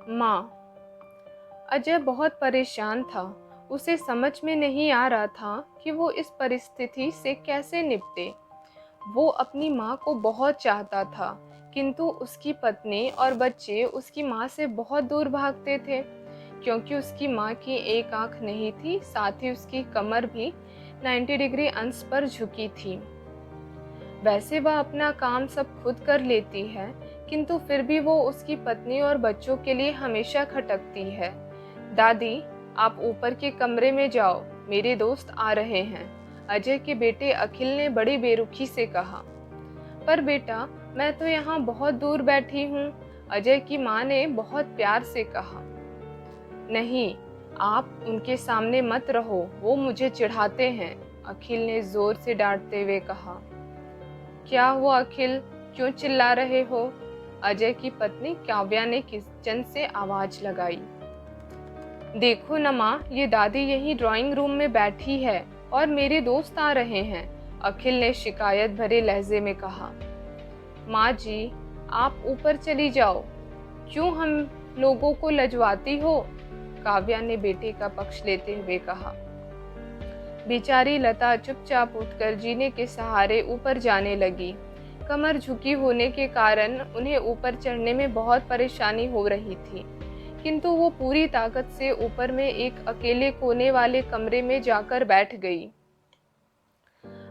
माँ। अजय बहुत परेशान था। उसे समझ में नहीं आ रहा था कि वो इस परिस्थिति से कैसे निपटे। वो अपनी माँ को बहुत चाहता था, किंतु उसकी पत्नी और बच्चे उसकी माँ से बहुत दूर भागते थे, क्योंकि उसकी माँ की एक आंख नहीं थी, साथ ही उसकी कमर भी 90 डिग्री अंश पर झुकी थी। वैसे वह अपना काम सब खुद कर लेती है, किंतु फिर भी वो उसकी पत्नी और बच्चों के लिए हमेशा खटकती है। दादी, आप ऊपर के कमरे में जाओ, मेरे दोस्त आ रहे हैं, अजय के बेटे अखिल ने बड़ी बेरुखी से कहा। पर बेटा, मैं तो यहाँ बहुत दूर बैठी हूँ, अजय की माँ ने बहुत प्यार से कहा। नहीं, आप उनके सामने मत रहो, वो मुझे चिढ़ाते हैं, अखिल ने जोर से डांटते हुए कहा। क्या हुआ अखिल, क्यों चिल्ला रहे हो? अजय की पत्नी काव्या ने किचन से आवाज लगाई। देखो न माँ, ये दादी यही ड्राइंग रूम में बैठी है और मेरे दोस्त आ रहे हैं, अखिल ने शिकायत भरे लहजे में कहा। माँ जी, आप ऊपर चली जाओ, क्यों हम लोगों को लजवाती हो? काव्या ने बेटे का पक्ष लेते हुए कहा। बेचारी लता चुपचाप उठकर जीने के सहारे ऊपर जाने लगी। कमर झुकी होने के कारण उन्हें ऊपर चढ़ने में बहुत परेशानी हो रही थी, किंतु वो पूरी ताकत से ऊपर में एक अकेले कोने वाले कमरे में जाकर बैठ गई।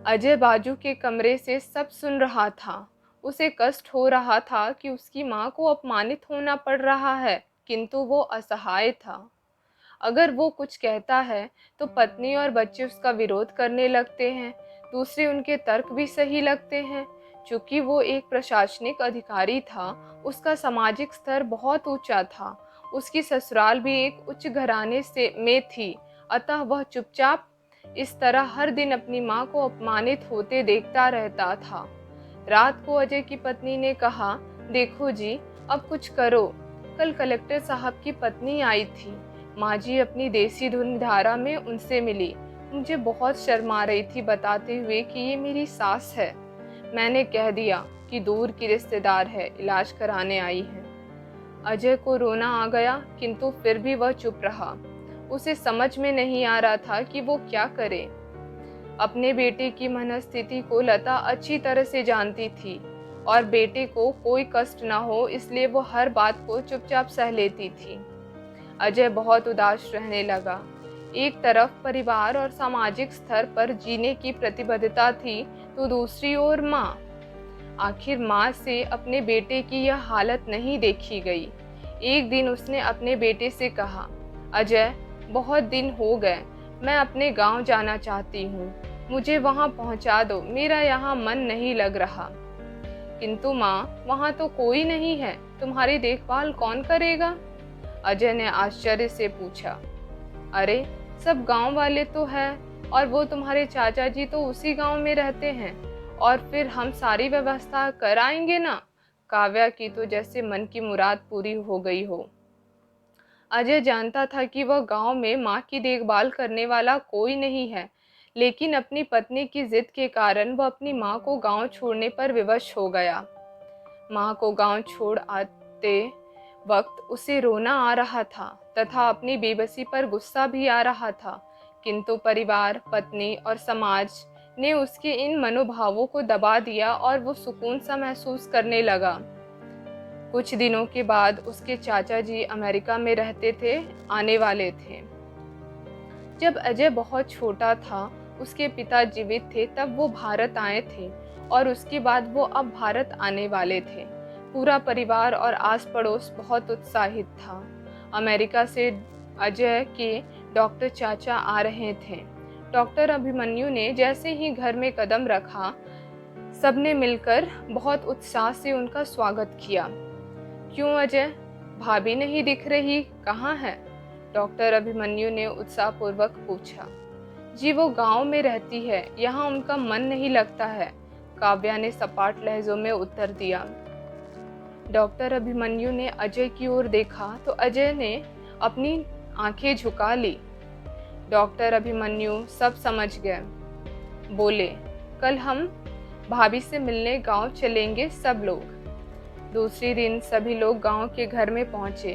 अजय बाजू के कमरे से सब सुन रहा था। उसे कष्ट हो रहा था कि उसकी माँ को अपमानित होना पड़ रहा है, किंतु वो असहाय था। अगर वो कुछ कहता है तो पत्नी और बच्चे उसका विरोध करने लगते हैं। दूसरे उनके तर्क भी सही लगते हैं। चूंकि वो एक प्रशासनिक अधिकारी था, उसका सामाजिक स्तर बहुत ऊंचा था। उसकी ससुराल भी एक उच्च घराने से में थी, अतः वह चुपचाप इस तरह हर दिन अपनी माँ को अपमानित होते देखता रहता था। रात को अजय की पत्नी ने कहा, देखो जी, अब कुछ करो। कल कलेक्टर साहब की पत्नी आई थी, माँ जी अपनी देसी धुन धारा में उनसे मिली। मुझे बहुत शर्म आ रही थी बताते हुए कि ये मेरी सास है। मैंने कह दिया कि दूर की रिश्तेदार है, इलाज कराने आई है। अजय को रोना आ गया, किंतु फिर भी वह चुप रहा। उसे समझ में नहीं आ रहा था कि वो क्या करे। अपने बेटे की मनस्थिति को लता अच्छी तरह से जानती थी और बेटे को कोई कष्ट न हो इसलिए वो हर बात को चुपचाप सह लेती थी। अजय बहुत उदास रहने लगा। एक तरफ परिवार और सामाजिक स्तर पर जीने की प्रतिबद्धता थी, तो दूसरी ओर माँ। आखिर माँ से अपने बेटे की यह हालत नहीं देखी गई। एक दिन उसने अपने बेटे से कहा, अजय, बहुत दिन हो गए, मैं अपने गांव जाना चाहती हूँ, मुझे वहां पहुंचा दो, मेरा यहाँ मन नहीं लग रहा। किंतु माँ, वहां तो कोई नहीं है, तुम्हारी देखभाल कौन करेगा? अजय ने आश्चर्य से पूछा। अरे, सब गांव वाले तो हैं और वो तुम्हारे चाचा जी तो उसी गांव में रहते हैं, और फिर हम सारी व्यवस्था कराएंगे ना। काव्या की तो जैसे मन की मुराद पूरी हो गई हो। अजय जानता था कि वह गांव में माँ की देखभाल करने वाला कोई नहीं है, लेकिन अपनी पत्नी की जिद के कारण वह अपनी माँ को गांव छोड़ने पर विवश हो गया। माँ को गांव छोड़ आते वक्त उसे रोना आ रहा था तथा अपनी बेबसी पर गुस्सा भी आ रहा था, किंतु परिवार, पत्नी और समाज ने उसके इन मनोभावों को दबा दिया और वो सुकून सा महसूस करने लगा। कुछ दिनों के बाद उसके चाचा जी अमेरिका में रहते थे, आने वाले थे। जब अजय बहुत छोटा था, उसके पिता जीवित थे तब वो भारत आए थे और उसके बाद वो अब भारत आने वाले थे। पूरा परिवार और आस पड़ोस बहुत उत्साहित था। अमेरिका से अजय के डॉक्टर चाचा आ रहे थे। डॉक्टर अभिमन्यु ने जैसे ही घर में कदम रखा, सबने मिलकर बहुत उत्साह से उनका स्वागत किया। क्यों अजय, भाभी नहीं दिख रही, कहाँ है? डॉक्टर अभिमन्यु ने उत्साहपूर्वक पूछा। जी, वो गांव में रहती है, यहाँ उनका मन नहीं लगता है, काव्या ने सपाट लहजों में उत्तर दिया। डॉक्टर अभिमन्यु ने अजय की ओर देखा तो अजय ने अपनी आंखें झुका ली। डॉक्टर अभिमन्यु सब समझ गए। बोले, कल हम भाभी से मिलने गांव चलेंगे सब लोग। दूसरी दिन सभी लोग गांव के घर में पहुंचे।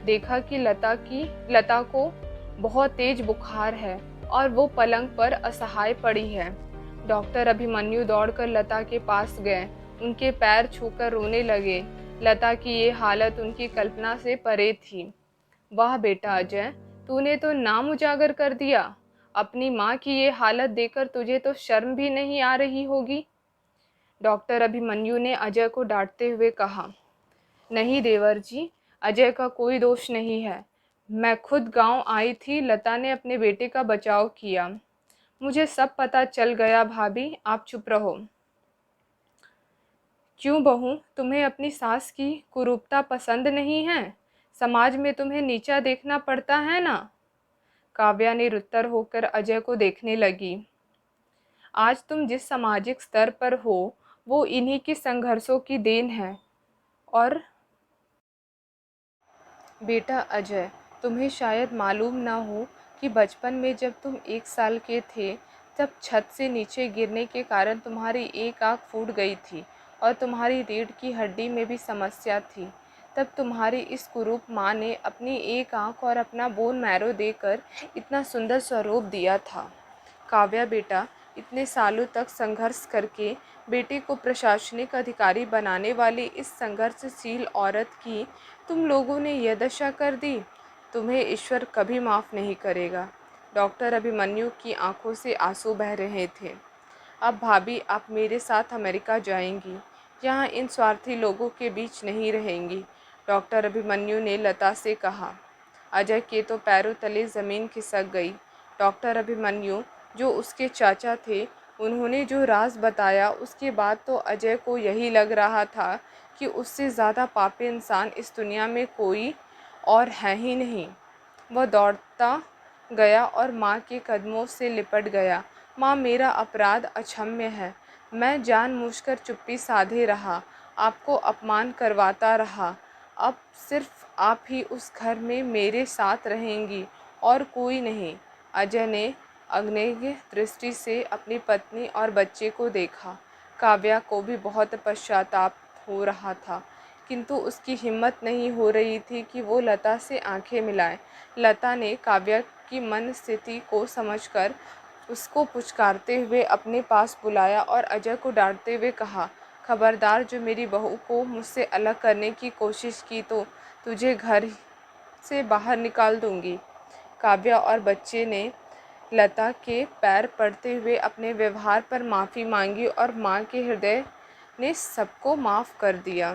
देखा कि लता को बहुत तेज बुखार है और वो पलंग पर असहाय पड़ी है। डॉक्टर अभिमन्यु दौड़कर लता के पास गए, उनके पैर छूकर रोने लगे। लता की ये हालत उनकी कल्पना से परे थी। वाह बेटा अजय, तूने तो नाम उजागर कर दिया। अपनी माँ की ये हालत देखकर तुझे तो शर्म भी नहीं आ रही होगी। डॉक्टर अभिमन्यु ने अजय को डांटते हुए कहा, नहीं देवर जी, अजय का कोई दोष नहीं है। मैं खुद गांव आई थी, लता ने अपने बेटे का बचाव किया। मुझे सब पता चल गया। भाभी, आप चुप रहो। क्यों बहू, तुम्हें अपनी सास की कुरूपता पसंद नहीं है? समाज में तुम्हें नीचा देखना पड़ता है ना? काव्या निरुत्तर होकर अजय को देखने लगी। आज तुम जिस सामाजिक स्तर पर हो वो इन्हीं की संघर्षों की देन है। और बेटा अजय, तुम्हें शायद मालूम ना हो कि बचपन में जब तुम 1 साल के थे तब छत से नीचे गिरने के कारण तुम्हारी एक आँख फूट गई थी और तुम्हारी रीढ़ की हड्डी में भी समस्या थी। तब तुम्हारी इस कुरूप माँ ने अपनी एक आँख और अपना बोन मैरो देकर इतना सुंदर स्वरूप दिया था। काव्या बेटा, इतने सालों तक संघर्ष करके बेटे को प्रशासनिक अधिकारी बनाने वाली इस संघर्षशील औरत की तुम लोगों ने यह दशा कर दी। तुम्हें ईश्वर कभी माफ़ नहीं करेगा। डॉक्टर अभिमन्यु की आंखों से आंसू बह रहे थे। अब भाभी, आप मेरे साथ अमेरिका जाएंगी, यहाँ इन स्वार्थी लोगों के बीच नहीं रहेंगी। डॉक्टर अभिमन्यु ने लता से कहा। अजय के तो पैरों तले ज़मीन खिसक गई। डॉक्टर अभिमन्यु, जो उसके चाचा थे, उन्होंने जो राज बताया उसके बाद तो अजय को यही लग रहा था कि उससे ज़्यादा पापी इंसान इस दुनिया में कोई और है ही नहीं। वह दौड़ता गया और माँ के कदमों से लिपट गया। माँ, मेरा अपराध अक्षम्य है। मैं जानबूझकर चुप्पी साधे रहा, आपको अपमान करवाता रहा। अब सिर्फ आप ही उस घर में मेरे साथ रहेंगी और कोई नहीं। अजय ने अग्नेय दृष्टि से अपनी पत्नी और बच्चे को देखा। काव्या को भी बहुत पश्चाताप हो रहा था, किंतु उसकी हिम्मत नहीं हो रही थी कि वो लता से आंखें मिलाए। लता ने काव्या की मन स्थिति को समझकर उसको पुचकारते हुए अपने पास बुलाया और अजय को डांटते हुए कहा, खबरदार, जो मेरी बहू को मुझसे अलग करने की कोशिश की तो तुझे घर से बाहर निकाल दूंगी। काव्या और बच्चे ने लता के पैर पड़ते हुए अपने व्यवहार पर माफ़ी मांगी और माँ के हृदय ने सबको माफ़ कर दिया।